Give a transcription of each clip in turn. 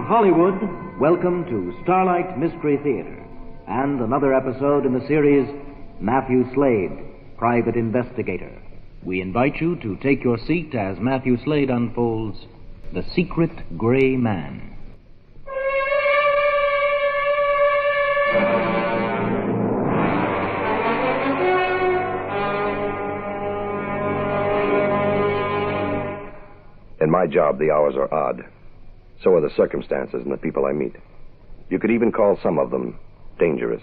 Hollywood, welcome to Starlight Mystery Theater and another episode in the series Mathew Slade, Private Investigator. We invite you to take your seat as Mathew Slade unfolds The Secret Gray Man. In my job, the hours are odd. So are the circumstances and the people I meet. You could even call some of them dangerous.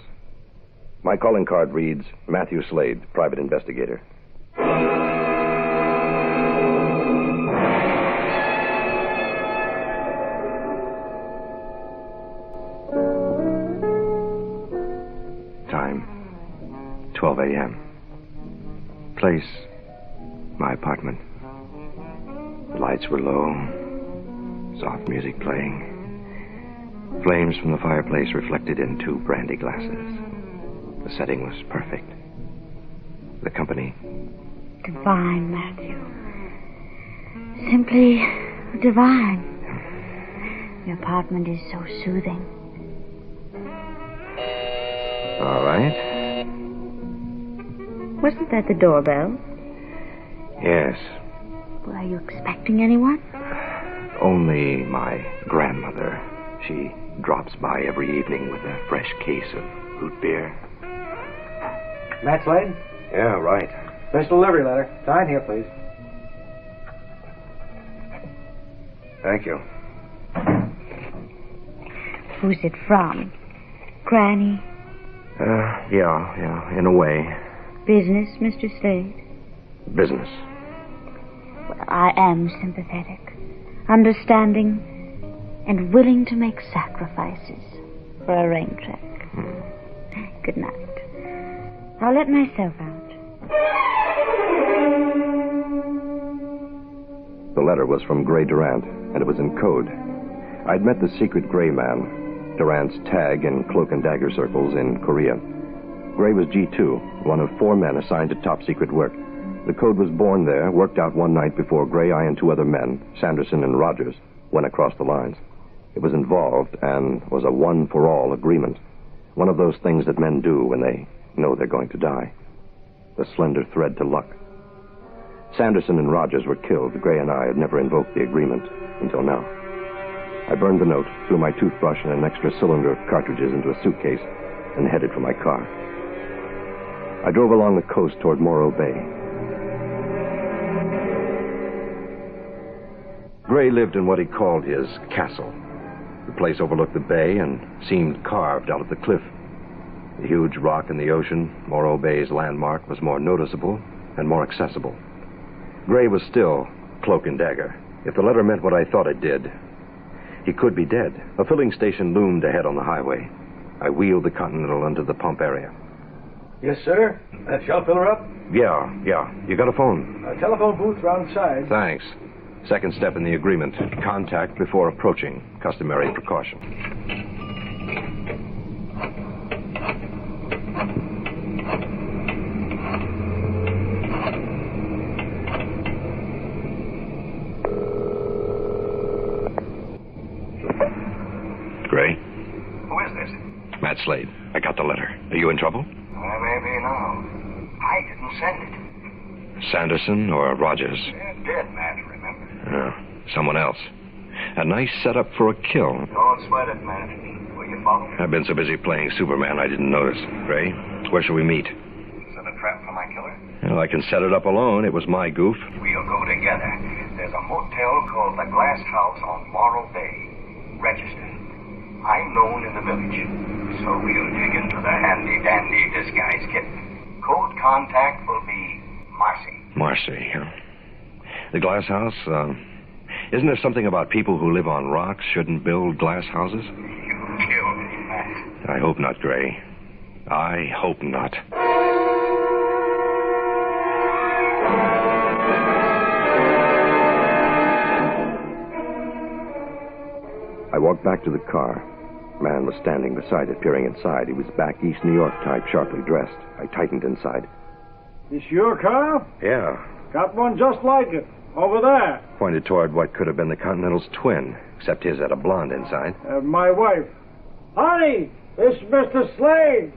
My calling card reads, Mathew Slade, Private Investigator. Time, 12 a.m. Place, my apartment. The lights were low, soft music playing. Flames from the fireplace reflected in 2 brandy glasses. The setting was perfect. The company. Divine, Matthew. Simply divine. Your apartment is so soothing. All right. Wasn't that the doorbell? Yes. Well, are you expecting anyone? Only my grandmother. She drops by every evening with a fresh case of root beer. Matt Slade? Yeah, right. Special delivery letter. Sign here, please. Thank you. Who's it from? Granny? Yeah, in a way. Business, Mr. Slade? Business. Well, I am sympathetic, understanding, and willing to make sacrifices for a rain check. Good night. I'll let myself out. The letter was from Gray Durant, and it was in code. I'd met the secret Gray man, Durant's tag in cloak and dagger circles in Korea. Gray was G2, one of 4 men assigned to top-secret work. The code was born there, worked out one night before Gray, I, and 2 other men, Sanderson and Rogers, went across the lines. It was involved and was a one-for-all agreement. One of those things that men do when they know they're going to die. The slender thread to luck. Sanderson and Rogers were killed. Gray and I had never invoked the agreement until now. I burned the note, threw my toothbrush and an extra cylinder of cartridges into a suitcase, and headed for my car. I drove along the coast toward Morro Bay. Gray lived in what he called his castle. The place overlooked the bay and seemed carved out of the cliff. The huge rock in the ocean, Morro Bay's landmark, was more noticeable and more accessible. Gray was still cloak and dagger. If the letter meant what I thought it did, he could be dead. A filling station loomed ahead on the highway. I wheeled the Continental into the pump area. Yes, sir. Shall fill her up? Yeah. You got a phone? A telephone booth round side. Thanks. Second step in the agreement. Contact before approaching. Customary precaution. Gray? Who is this? Matt Slade. I got the letter. Are you in trouble? Well, maybe now. I didn't send it. Sanderson or Rogers? Dead, Matt, remember? Someone else. A nice setup for a kill. Don't sweat it, Matt. Will you follow me? I've been so busy playing Superman I didn't notice. Gray, where shall we meet? Is it a trap for my killer? Well, I can set it up alone. It was my goof. We'll go together. There's a motel called the Glass House on Morro Bay. Registered. I'm known in the village. So we'll dig into the handy-dandy disguise kit. Code contact will be Marcy. Marcy, huh? The glass house, isn't there something about people who live on rocks shouldn't build glass houses? You killed me, Matt. I hope not, Gray. I hope not. I walked back to the car. A man was standing beside it, peering inside. He was back East New York type, sharply dressed. I tightened inside. This your car? Yeah. Got one just like it. Over there. Pointed toward what could have been the Continental's twin, except his had a blonde inside. My wife. Honey, it's Mr. Slade.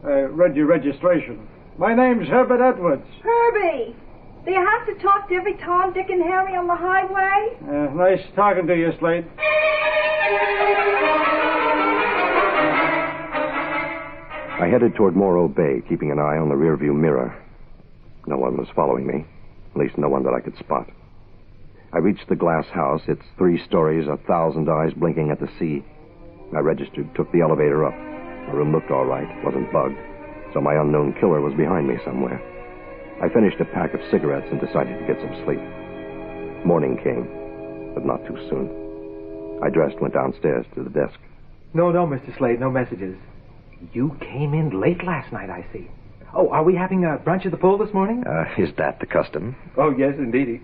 Read your registration. My name's Herbert Edwards. Herbie, do you have to talk to every Tom, Dick, and Harry on the highway? Nice talking to you, Slade. I headed toward Morro Bay, keeping an eye on the rearview mirror. No one was following me, at least no one that I could spot. I reached the glass house, its 3 stories, 1,000 eyes blinking at the sea. I registered, took the elevator up. The room looked all right, wasn't bugged, so my unknown killer was behind me somewhere. I finished a pack of cigarettes and decided to get some sleep. Morning came, but not too soon. I dressed, went downstairs to the desk. No, Mr. Slade, no messages. You came in late last night, I see. Oh, are we having a brunch at the pool this morning? Is that the custom? Oh, yes, indeed.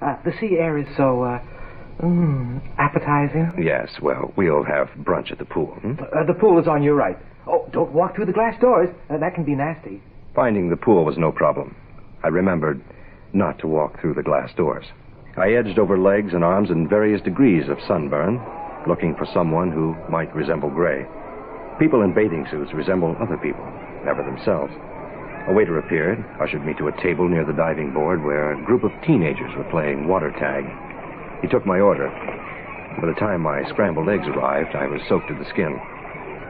The sea air is so, appetizing. Yes, well, we'll have brunch at the pool. The pool is on your right. Oh, don't walk through the glass doors. That can be nasty. Finding the pool was no problem. I remembered not to walk through the glass doors. I edged over legs and arms in various degrees of sunburn, looking for someone who might resemble Gray. People in bathing suits resemble other people, never themselves. A waiter appeared, ushered me to a table near the diving board where a group of teenagers were playing water tag. He took my order. By the time my scrambled eggs arrived, I was soaked to the skin.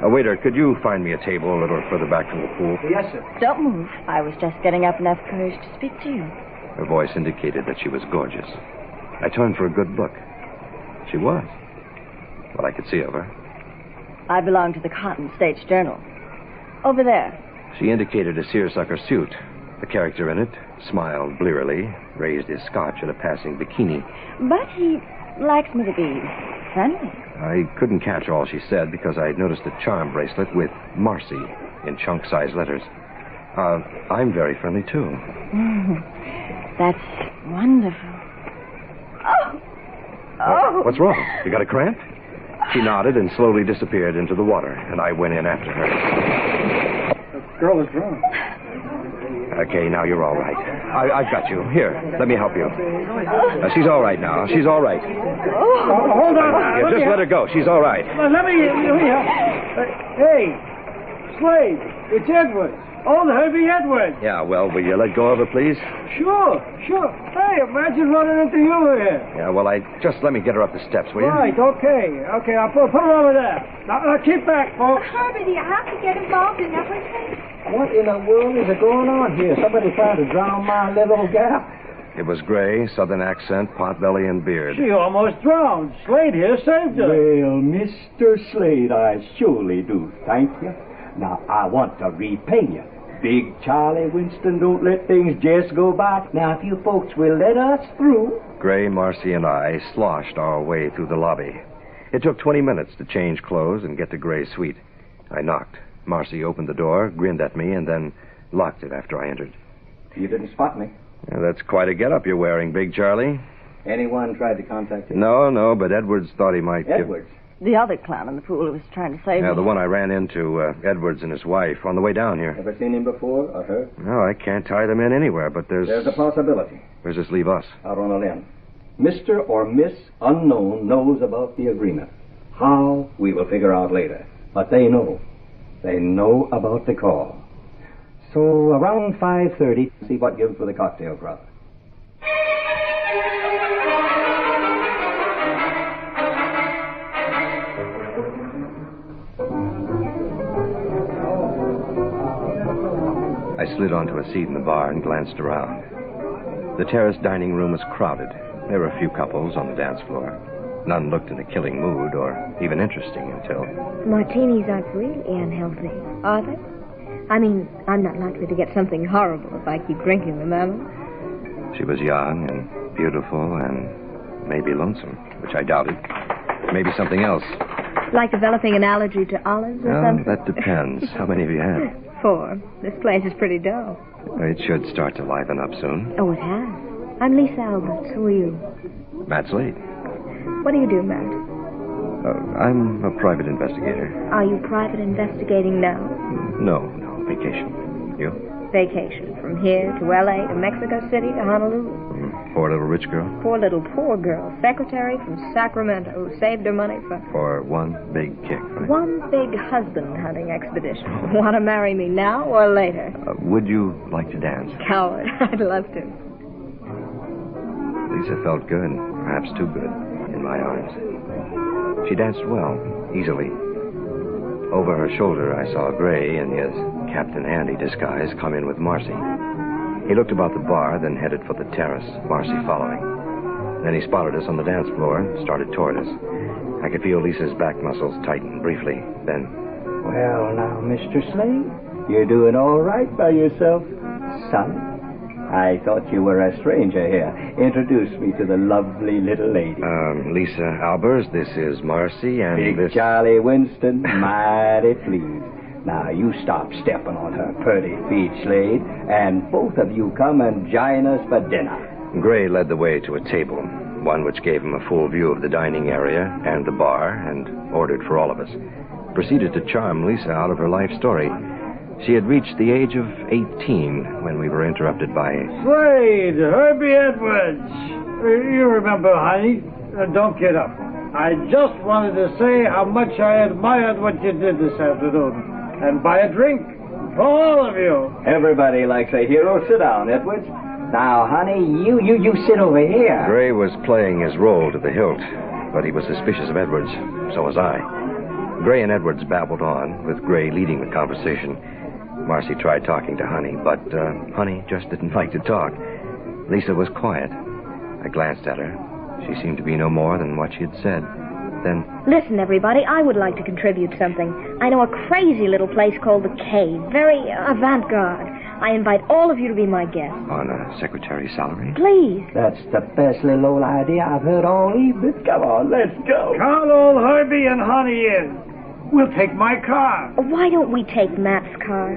Waiter, could you find me a table a little further back from the pool? Yes, sir. Don't move. I was just getting up enough courage to speak to you. Her voice indicated that she was gorgeous. I turned for a good look. She was. What I could see of her. I belong to the Cotton States Journal. Over there. She indicated a seersucker suit. The character in it smiled blearily, raised his scotch at a passing bikini. But he likes me to be friendly. I couldn't catch all she said because I had noticed a charm bracelet with Marcy in chunk-sized letters. I'm very friendly, too. That's wonderful. Oh! What's wrong? You got a cramp? She nodded and slowly disappeared into the water, and I went in after her. The girl is drunk. Okay, now you're all right. I've got you. Here, let me help you. She's all right now. She's all right. Hold on. Yeah, just let her go. She's all right. Let me help. Hey, Slade, it's Edwards. Oh, Herbie Edwards. Yeah, well, will you let go of her, please? Sure. Hey, imagine running into you here. Yeah, well, just let me get her up the steps, will you? Right, okay. I'll put her over there. Now, keep back, folks. Herbie, do you have to get involved in everything? What in the world is going on here? Somebody trying to drown my little gal? It was Gray, southern accent, potbelly, and beard. She almost drowned. Slade here saved her. Well, Mr. Slade, I surely do thank you. Now, I want to repay you. Big Charlie Winston don't let things just go by. Now, if you folks will let us through. Gray, Marcy, and I sloshed our way through the lobby. It took 20 minutes to change clothes and get to Gray's suite. I knocked. Marcy opened the door, grinned at me, and then locked it after I entered. You didn't spot me. Yeah, that's quite a get-up you're wearing, Big Charlie. Anyone tried to contact you? No, but Edwards thought he might... Edwards? The other clown in the pool who was trying to save me. Yeah, the one I ran into, Edwards and his wife, on the way down here. Ever seen him before or her? No, I can't tie them in anywhere, but There's a possibility. Where's this leave us? Out on a limb. Mr. or Miss Unknown knows about the agreement. How, we will figure out later. But they know. They know about the call. So around 5:30, see what gives for the cocktail crowd. I slid onto a seat in the bar and glanced around. The terrace dining room was crowded. There were a few couples on the dance floor. None looked in a killing mood or even interesting until... Martinis aren't really unhealthy, are they? I mean, I'm not likely to get something horrible if I keep drinking them, am I? She was young and beautiful and maybe lonesome, which I doubted. Maybe something else. Like developing an allergy to olives or Well, something? that depends. How many have you had? 4. This place is pretty dull. It should start to liven up soon. Oh, it has. I'm Lisa Alberts. Who are you? Matt Slade. What do you do, Matt? I'm a private investigator. Are you private investigating now? No, vacation. You? Vacation. From here to L.A. to Mexico City to Honolulu. Poor little rich girl? Poor little poor girl. Secretary from Sacramento who saved her money For one big kick, right? one big husband hunting expedition. Want to marry me now or later? Would you like to dance? Coward. I'd love to. Lisa felt good, perhaps too good, in my arms. She danced well, easily. Over her shoulder, I saw Gray in his Captain Handy disguise come in with Marcy. He looked about the bar, then headed for the terrace, Marcy following. Then he spotted us on the dance floor and started toward us. I could feel Lisa's back muscles tighten briefly. Then, Well, now, Mr. Slade, you're doing all right by yourself, son. I thought you were a stranger here. Introduce me to the lovely little lady. Lisa Albers, this is Marcy, and Big this... Charlie Winston, mighty pleased. Now, you stop stepping on her pretty feet, Slade, and both of you come and join us for dinner. Gray led the way to a table, one which gave him a full view of the dining area and the bar, and ordered for all of us. Proceeded to charm Lisa out of her life story. She had reached the age of 18 when we were interrupted by... Slade, Herbie Edwards. You remember, honey. Don't get up. I just wanted to say how much I admired what you did this afternoon. And buy a drink for all of you. Everybody likes a hero. Sit down, Edwards. Now, honey, you sit over here. Gray was playing his role to the hilt, but he was suspicious of Edwards. So was I. Gray and Edwards babbled on, with Gray leading the conversation. Marcy tried talking to Honey, but Honey just didn't like to talk. Lisa was quiet. I glanced at her. She seemed to be no more than what she had said. Then... Listen, everybody, I would like to contribute something. I know a crazy little place called The Cave. Very avant-garde. I invite all of you to be my guests. On a secretary's salary? Please. That's the best little old idea I've heard all evening. Come on, let's go. Call old Herbie and Honey in. We'll take my car. Why don't we take Matt's car?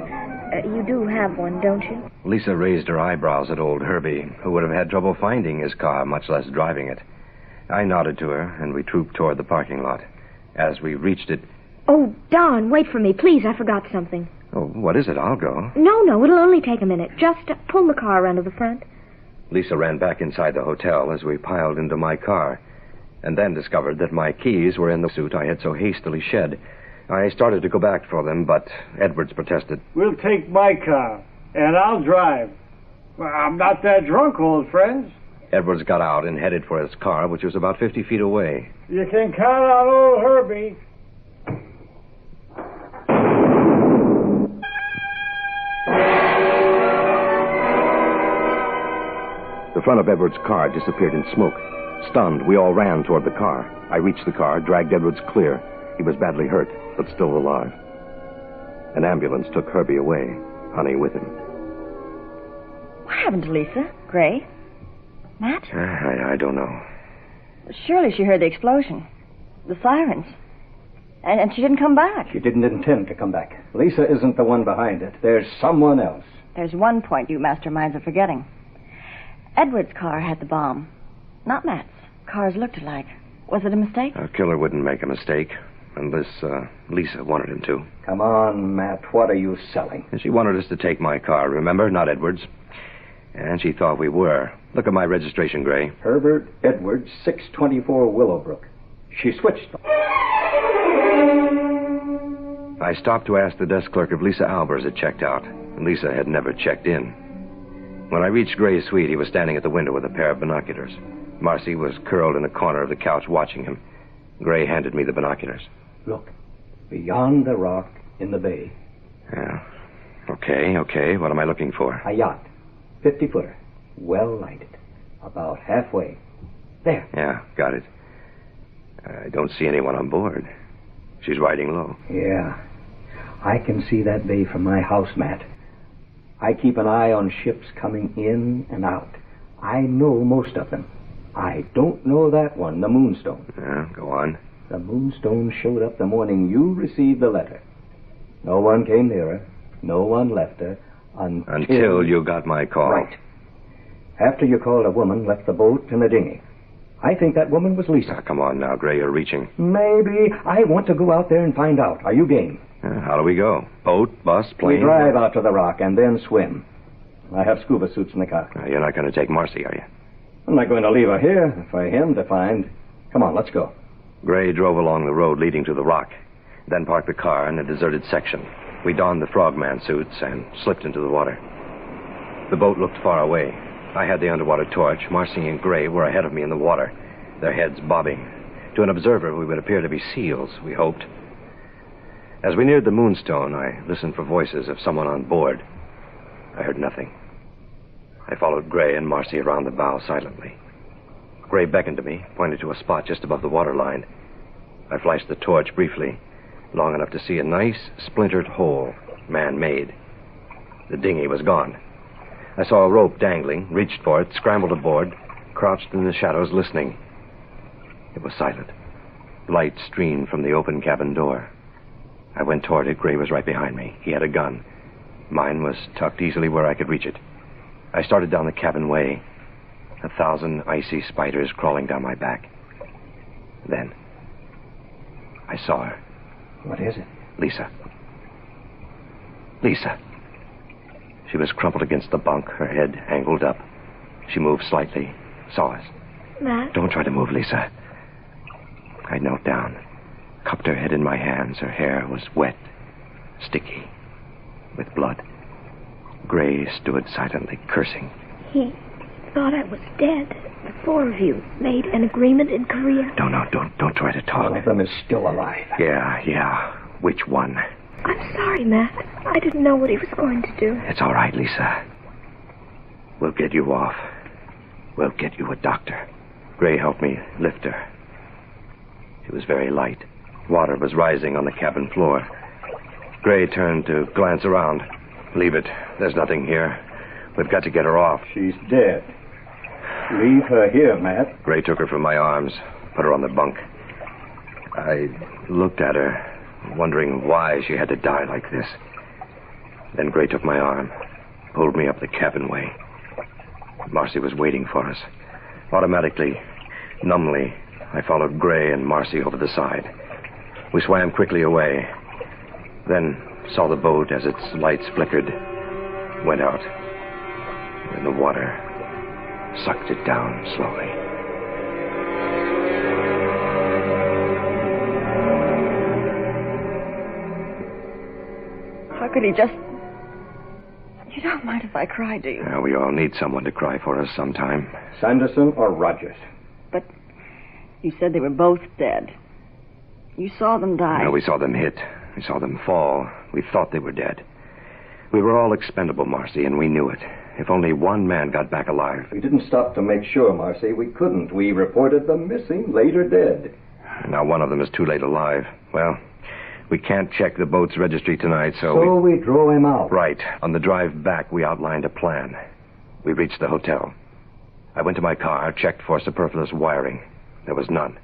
You do have one, don't you? Lisa raised her eyebrows at old Herbie, who would have had trouble finding his car, much less driving it. I nodded to her, and we trooped toward the parking lot. As we reached it... Oh, darn, wait for me, please. I forgot something. Oh, what is it? I'll go. No, it'll only take a minute. Just pull the car around to the front. Lisa ran back inside the hotel as we piled into my car, and then discovered that my keys were in the suit I had so hastily shed. I started to go back for them, but Edwards protested. We'll take my car, and I'll drive. Well, I'm not that drunk, old friends. Edwards got out and headed for his car, which was about 50 feet away. You can count on old Herbie. The front of Edwards' car disappeared in smoke. Stunned, we all ran toward the car. I reached the car, dragged Edwards clear. He was badly hurt, but still alive. An ambulance took Herbie away, Honey with him. What happened to Lisa? Gray? Matt? I don't know. Surely she heard the explosion. The sirens. And she didn't come back. She didn't intend to come back. Lisa isn't the one behind it. There's someone else. There's one point you masterminds are forgetting. Edward's car had the bomb. Not Matt's. Cars looked alike. Was it a mistake? A killer wouldn't make a mistake, unless Lisa wanted him to. Come on, Matt. What are you selling? And she wanted us to take my car, remember? Not Edwards. And she thought we were. Look at my registration, Gray. Herbert Edwards, 624 Willowbrook. She switched them. I stopped to ask the desk clerk if Lisa Albers had checked out. Lisa had never checked in. When I reached Gray's suite, he was standing at the window with a pair of binoculars. Marcy was curled in a corner of the couch watching him. Gray handed me the binoculars. Look, beyond the rock in the bay. Yeah. Okay. What am I looking for? A yacht. 50-footer. Well lighted. About halfway. There. Yeah, got it. I don't see anyone on board. She's riding low. Yeah. I can see that bay from my house, Matt. I keep an eye on ships coming in and out. I know most of them. I don't know that one, the Moonstone. Yeah, go on. The Moonstone showed up the morning you received the letter. No one came near her. No one left her until you got my call. Right. After you called, a woman left the boat and the dinghy. I think that woman was Lisa. Come on now, Gray, you're reaching. Maybe. I want to go out there and find out. Are you game? How do we go? Boat, bus, plane? We drive out to the rock and then swim. I have scuba suits in the car. You're not going to take Marcy, are you? I'm not going to leave her here for him to find. Come on, let's go. Gray drove along the road leading to the rock, then parked the car in a deserted section. We donned the frogman suits and slipped into the water. The boat looked far away. I had the underwater torch. Marcy and Gray were ahead of me in the water, their heads bobbing. To an observer, we would appear to be seals, we hoped. As we neared the Moonstone, I listened for voices of someone on board. I heard nothing. I followed Gray and Marcy around the bow silently. Gray beckoned to me, pointed to a spot just above the waterline. I flashed the torch briefly, long enough to see a nice, splintered hole, man-made. The dinghy was gone. I saw a rope dangling, reached for it, scrambled aboard, crouched in the shadows listening. It was silent. Light streamed from the open cabin door. I went toward it. Gray was right behind me. He had a gun. Mine was tucked easily where I could reach it. I started down the cabin way, 1,000 icy spiders crawling down my back. Then, I saw her. What is it? Lisa. Lisa. She was crumpled against the bunk, her head angled up. She moved slightly, saw us. Matt? Don't try to move, Lisa. I knelt down, cupped her head in my hands. Her hair was wet, sticky, with blood. Gray stood silently, cursing. He thought I was dead. The four of you made an agreement in Korea. Don't try to talk. One of them is still alive. Yeah. Which one? I'm sorry, Matt. I didn't know what he was going to do. It's all right, Lisa. We'll get you off. We'll get you a doctor. Gray helped me lift her. She was very light. Water was rising on the cabin floor. Gray turned to glance around. Leave it. There's nothing here. We've got to get her off. She's dead. Leave her here, Matt. Gray took her from my arms, put her on the bunk. I looked at her, wondering why she had to die like this. Then Gray took my arm, pulled me up the cabinway. Marcy was waiting for us. Automatically, numbly, I followed Gray and Marcy over the side. We swam quickly away, then saw the boat as its lights flickered, went out, and the water sucked it down slowly. How could he just... You don't mind if I cry, do you? We all need someone to cry for us sometime. Sanderson or Rogers? But you said they were both dead. You saw them die. No, we saw them hit. We saw them fall. We thought they were dead. We were all expendable, Marcy, and we knew it. If only one man got back alive. We didn't stop to make sure, Marcy. We couldn't. We reported them missing, later dead. Now one of them is too late alive. Well, we can't check the boat's registry tonight, So we drove him out. Right. On the drive back, we outlined a plan. We reached the hotel. I went to my car, checked for superfluous wiring. There was none.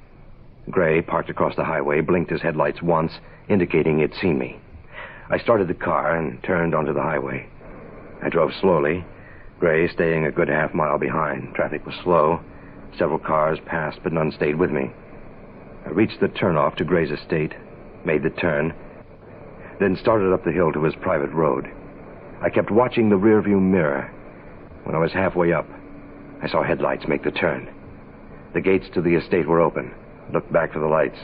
Gray parked across the highway, blinked his headlights once, indicating he'd seen me. I started the car and turned onto the highway. I drove slowly, Gray staying a good half-mile behind. Traffic was slow. Several cars passed, but none stayed with me. I reached the turnoff to Gray's estate, made the turn, then started up the hill to his private road. I kept watching the rearview mirror. When I was halfway up, I saw headlights make the turn. The gates to the estate were open. Looked back for the lights.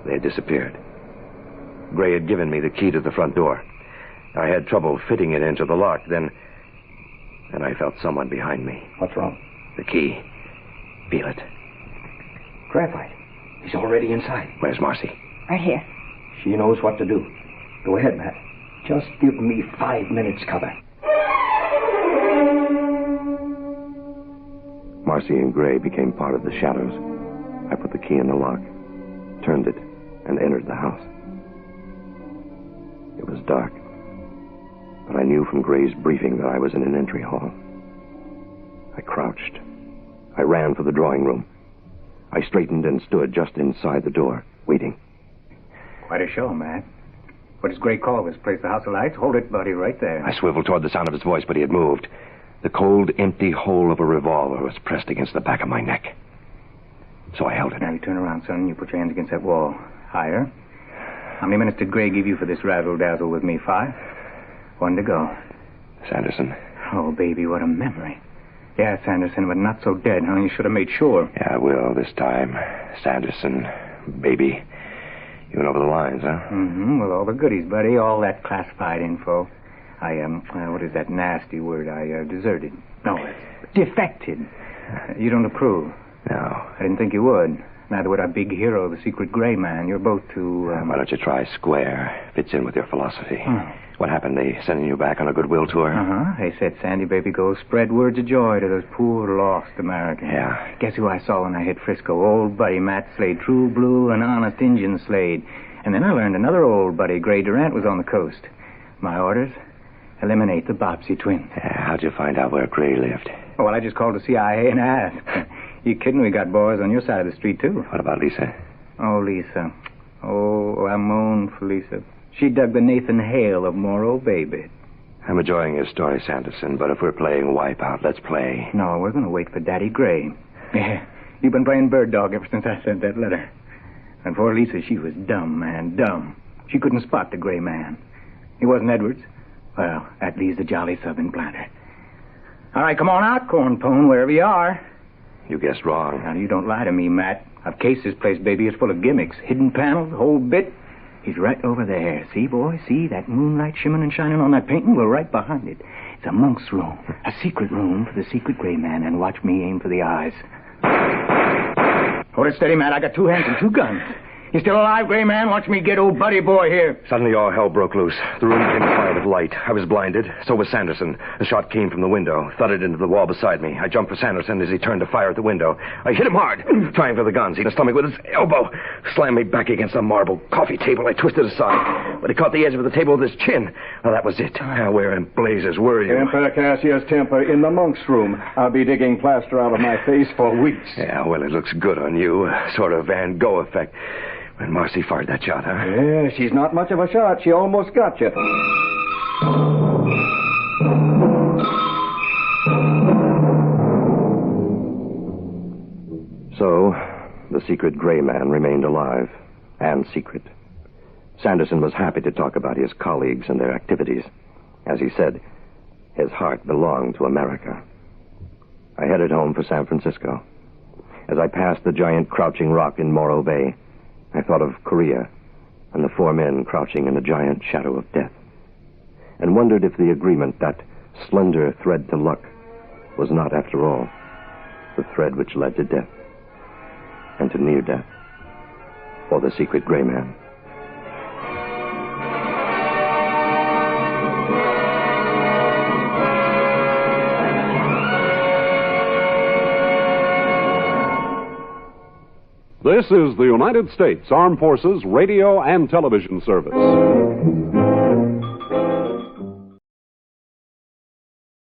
They had disappeared. Gray had given me the key to the front door. I had trouble fitting it into the lock. Then I felt someone behind me. What's wrong? The key. Feel it. Graphite. He's already inside. Where's Marcy? Right here. She knows what to do. Go ahead, Matt. Just give me 5 minutes cover. Marcy and Gray became part of the shadows. I put the key in the lock, turned it, and entered the house. It was dark, but I knew from Gray's briefing that I was in an entry hall. I crouched. I ran for the drawing room. I straightened and stood just inside the door, waiting. Quite a show, Matt. What does Gray call this place? The House of Lights? Hold it, buddy, right there. I swiveled toward the sound of his voice, but he had moved. The cold, empty hole of a revolver was pressed against the back of my neck. So I held it. Now you turn around, son, and you put your hands against that wall. Higher. How many minutes did Gray give you for this razzle-dazzle with me? 5? 1 to go. Sanderson. Oh, baby, what a memory. Yeah, Sanderson, but not so dead, huh? You should have made sure. Yeah, I will this time. Sanderson, baby. You went over the lines, huh? Mm-hmm. Well, all the goodies, buddy. All that classified info. What is that nasty word? I deserted. No, defected. You don't approve. No. I didn't think you would. Neither would our big hero, the secret gray man. You're both too... Why don't you try square? Fits in with your philosophy. Hmm. What happened? They sending you back on a goodwill tour? Uh-huh. They said, Sandy, baby, go spread words of joy to those poor lost Americans. Yeah. Guess who I saw when I hit Frisco? Old buddy Matt Slade, true blue and honest Injun Slade. And then I learned another old buddy, Gray Durant, was on the coast. My orders? Eliminate the Bobbsey twins. Yeah, how'd you find out where Gray lived? Oh, well, I just called the CIA and asked. You kidding? We got boys on your side of the street, too. What about Lisa? Oh, Lisa. Oh, I moan for Lisa. She dug the Nathan Hale of Morro Bay bit. I'm enjoying your story, Sanderson, but if we're playing Wipeout, let's play. No, we're going to wait for Daddy Gray. Yeah, you've been playing bird dog ever since I sent that letter. And poor Lisa, she was dumb, man, dumb. She couldn't spot the gray man. He wasn't Edwards. Well, at least the jolly southern planter. All right, come on out, corn pone, wherever you are. You guessed wrong. Now, you don't lie to me, Matt. I've cased this place, baby. It's full of gimmicks. Hidden panels, the whole bit. He's right over there. See, boy? See that moonlight shimmering and shining on that painting? We're right behind it. It's a monk's room. A secret room for the secret gray man. And watch me aim for the eyes. Hold it steady, Matt. I got 2 hands and 2 guns. You still alive, gray man? Watch me get old buddy boy here. Suddenly all hell broke loose. The room came afire with light. I was blinded. So was Sanderson. A shot came from the window, thudded into the wall beside me. I jumped for Sanderson as he turned to fire at the window. I hit him hard, trying for the guns. He hit the stomach with his elbow. Slammed me back against the marble coffee table. I twisted aside, but he caught the edge of the table with his chin. Well, that was it. Where in blazes were you? Temper, Cassius, temper. In the monk's room. I'll be digging plaster out of my face for weeks. Yeah, well, it looks good on you. Sort of Van Gogh effect. When Marcy fired that shot, huh? Yeah, she's not much of a shot. She almost got you. So, the secret gray man remained alive, and secret. Sanderson was happy to talk about his colleagues and their activities. As he said, his heart belonged to America. I headed home for San Francisco. As I passed the giant crouching rock in Morro Bay, I thought of Korea and the 4 men crouching in the giant shadow of death, and wondered if the agreement, that slender thread to luck, was not, after all, the thread which led to death, and to near death, for the secret gray man. This is the United States Armed Forces Radio and Television Service.